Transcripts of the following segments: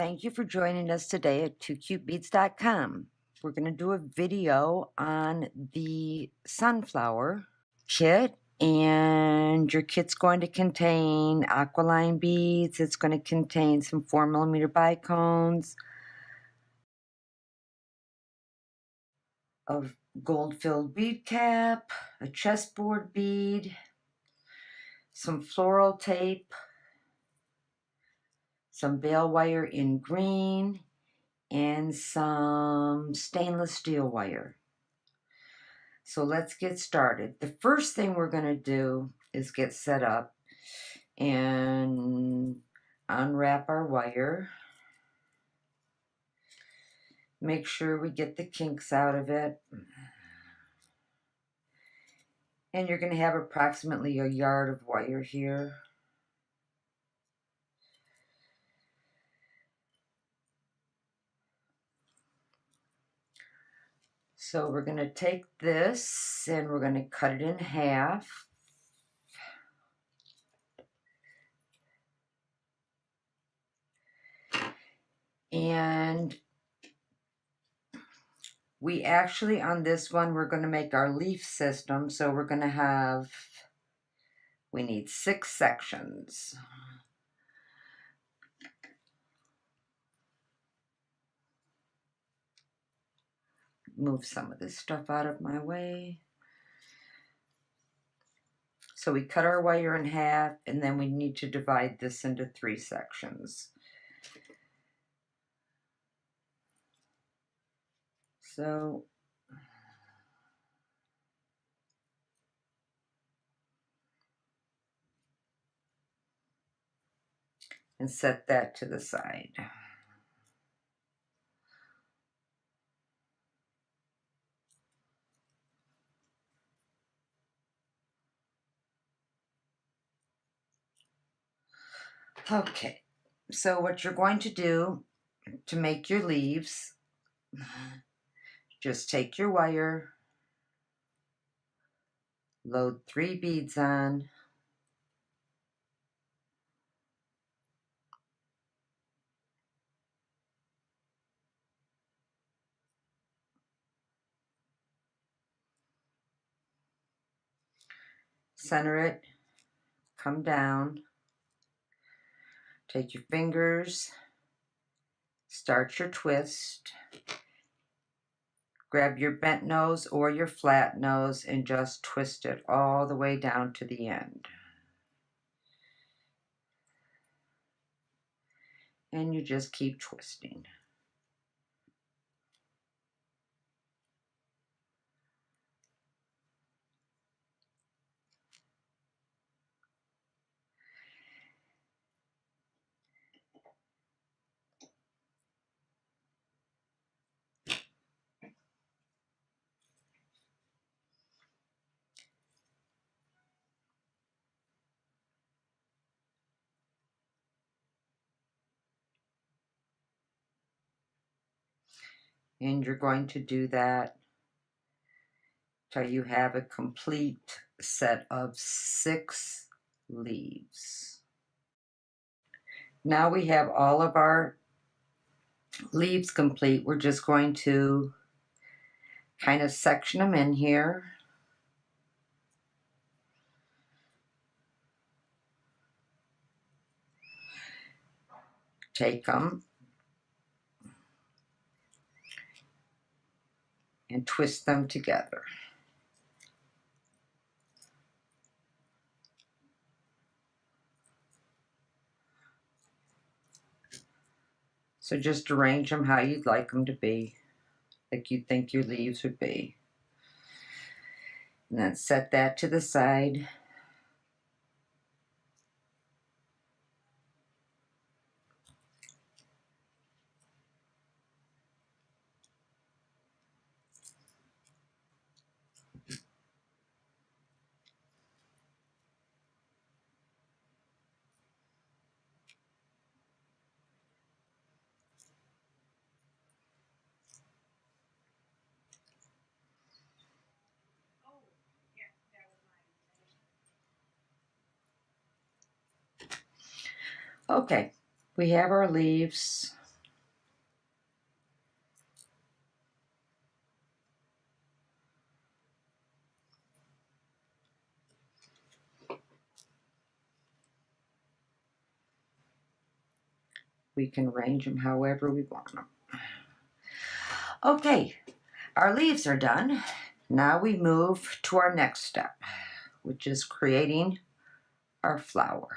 Thank you for joining us today at 2cutebeads.com. We're going to do a video on the sunflower kit, and your kit's going to contain aqualine beads. It's going to contain some 4mm bicones, a gold-filled bead cap, a chessboard bead, some floral tape, some bale wire in green, and some stainless steel wire. So let's get started. The first thing we're going to do is get set up and unwrap our wire. Make sure we get the kinks out of it. And you're going to have approximately a yard of wire here. So we're going to take this and we're going to cut it in half. And we actually, on this one, we're going to make our leaf system. So we're going to have, we need 6 sections. Move some of this stuff out of my way. So we cut our wire in half, and then we need to divide this into 3 sections. So and set that to the side. Okay, so what you're going to do to make your leaves, just take your wire, load 3 beads on, center it, come down, take your fingers, start your twist, grab your bent nose or your flat nose and just twist it all the way down to the end. And you just keep twisting. And you're going to do that till you have a complete set of 6 leaves. Now we have all of our leaves complete. We're just going to kind of section them in here. Take them and twist them together. So just arrange them how you'd like them to be, like you think your leaves would be. And then set that to the side. Okay, we have our leaves. We can arrange them however we want them. Okay, our leaves are done. Now we move to our next step, which is creating our flower.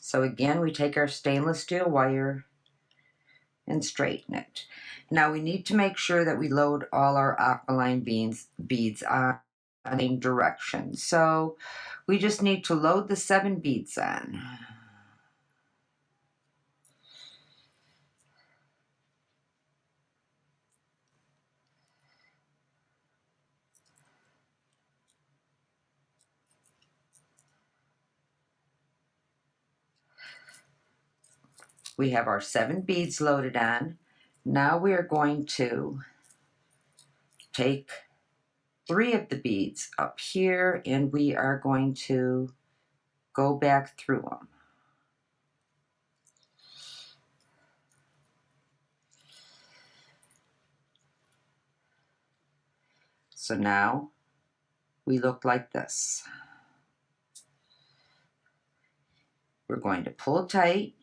So again, we take our stainless steel wire and straighten it. Now we need to make sure that we load all our aqualine beads on the same direction. So we just need to load the 7 beads on. We have our 7 beads loaded on. Now we are going to take 3 of the beads up here and we are going to go back through them. So now we look like this. We're going to pull tight.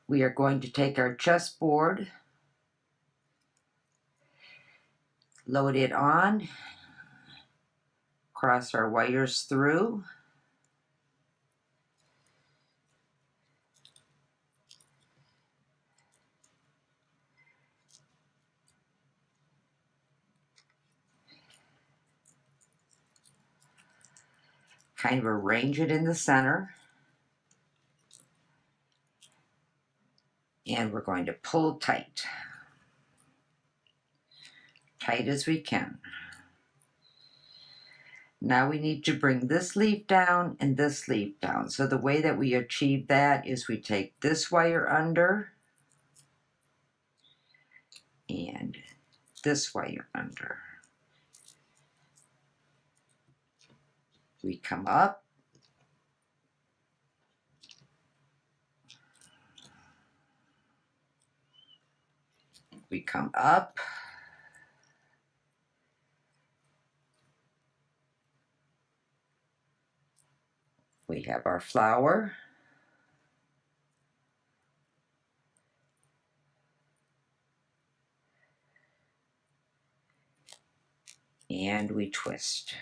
We are going to take our chessboard, load it on, cross our wires through, kind of arrange it in the center, and we're going to pull tight. Tight as we can. Now we need to bring this leaf down and this leaf down. So the way that we achieve that is we take this wire under and this wire under. We come up. We come up. We have our flower. And we twist.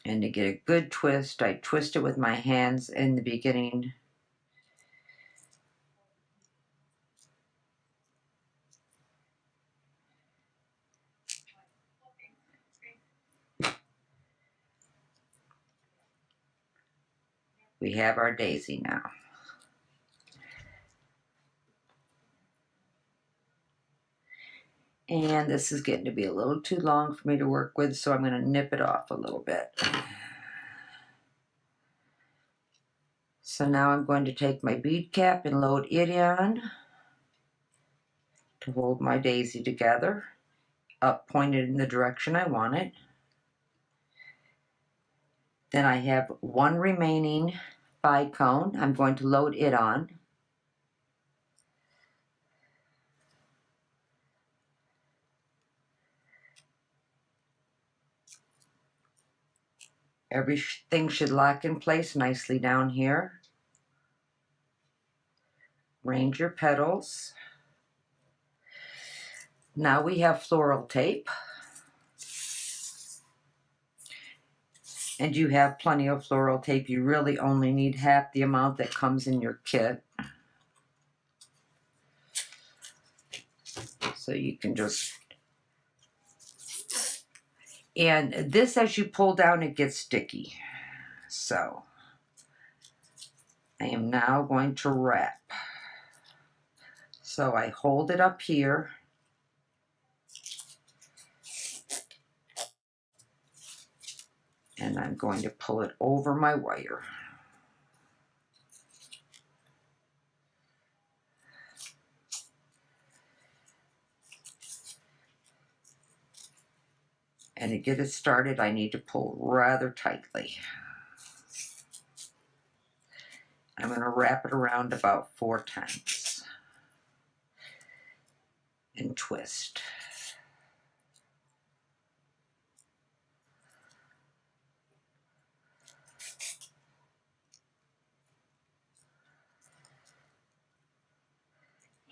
And to get a good twist, I twist it with my hands in the beginning. We have our daisy now. And this is getting to be a little too long for me to work with, so I'm going to nip it off a little bit. So now I'm going to take my bead cap and load it on to hold my daisy together, up pointed in the direction I want it. Then I have one remaining bicone. I'm going to load it on. Everything should lock in place nicely down here. Arrange your petals. Now we have floral tape. And you have plenty of floral tape. You really only need half the amount that comes in your kit. So you can just... And this, as you pull down, it gets sticky. So I am now going to wrap. So I hold it up here. And I'm going to pull it over my wire. And to get it started, I need to pull rather tightly. I'm going to wrap it around about 4 times and twist.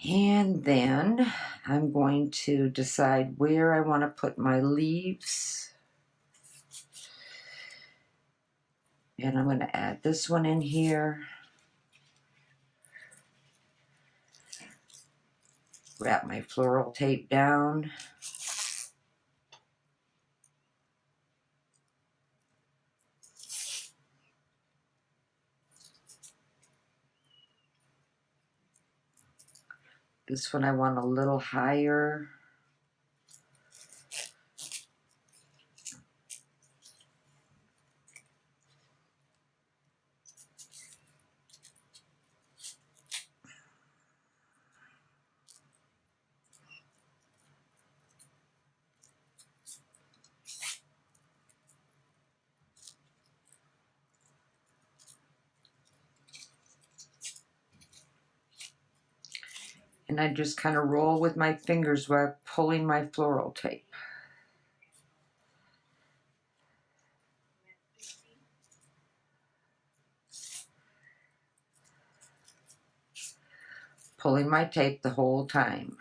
And then I'm going to decide where I want to put my leaves. And I'm going to add this one in here. Wrap my floral tape down. This one I want a little higher. And I just kind of roll with my fingers while pulling my floral tape. Pulling my tape the whole time.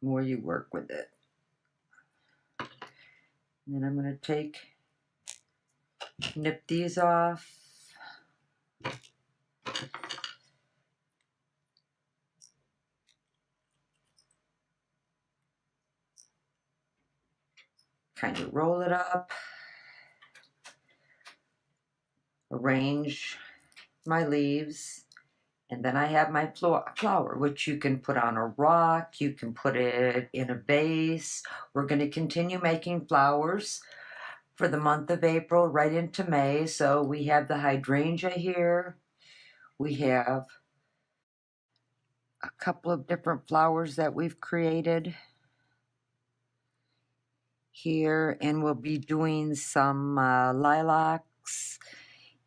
The more you work with it. And then I'm going to nip these off. Kind of roll it up. Arrange my leaves. And then I have my flower, which you can put on a rock. You can put it in a vase. We're going to continue making flowers for the month of April right into May. So we have the hydrangea here. We have a couple of different flowers that we've created here, and we'll be doing some lilacs.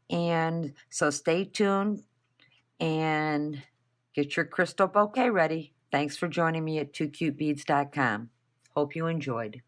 And so stay tuned and get your crystal bouquet ready. Thanks for joining me at 2cutebeads.com. Hope you enjoyed.